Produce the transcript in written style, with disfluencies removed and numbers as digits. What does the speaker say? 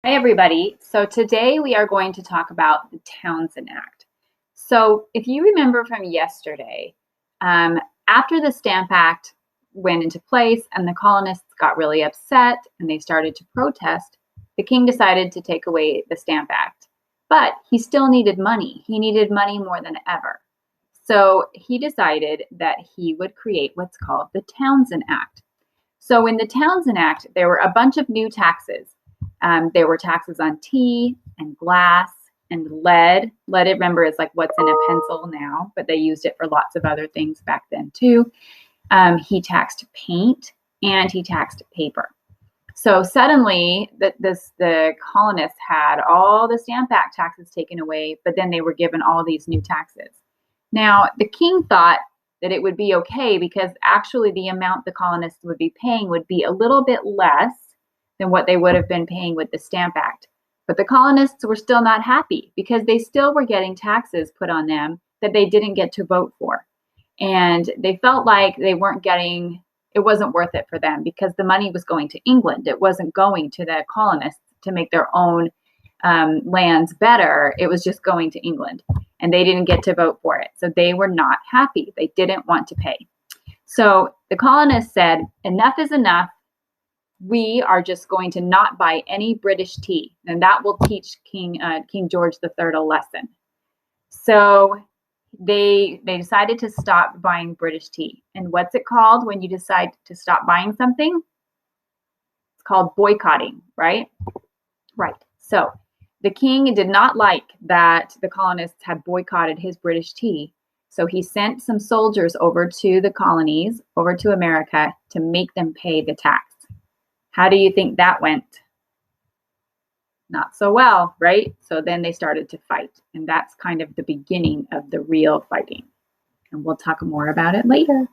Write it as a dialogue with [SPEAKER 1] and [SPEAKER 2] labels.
[SPEAKER 1] Hi, everybody. So today we are going to talk about the Townshend Act. So if you remember from yesterday, um, after the Stamp Act went into place and the colonists got really upset and they started to protest, the king decided to take away the Stamp Act. But he still needed money. He needed money more than ever. So he decided that he would create what's called the Townshend Act. So in the Townshend Act, there were a bunch of new taxes. There were taxes on tea and glass and lead. Lead, remember, is like what's in a pencil now, but they used it for lots of other things back then too. He taxed paint and he taxed paper. So suddenly the colonists had all the Stamp Act taxes taken away, but then they were given all these new taxes. Now, the king thought that it would be okay because actually the amount the colonists would be paying would be a little bit less than what they would have been paying with the Stamp Act. But the colonists were still not happy because they still were getting taxes put on them that they didn't get to vote for. And they felt like they weren't getting, it wasn't worth it for them because the money was going to England. It wasn't going to the colonists to make their own lands better. It was just going to England. And they didn't get to vote for it. So they were not happy. They didn't want to pay. So the colonists said, enough is enough. We are just going to not buy any British tea. And that will teach King George III a lesson. So they decided to stop buying British tea. And what's it called when you decide to stop buying something? It's called boycotting, right? Right. So the king did not like that the colonists had boycotted his British tea. So he sent some soldiers over to the colonies, over to America, to make them pay the tax. How do you think that went? Not so well, right? So then they started to fight. And that's kind of the beginning of the real fighting. And we'll talk more about it later.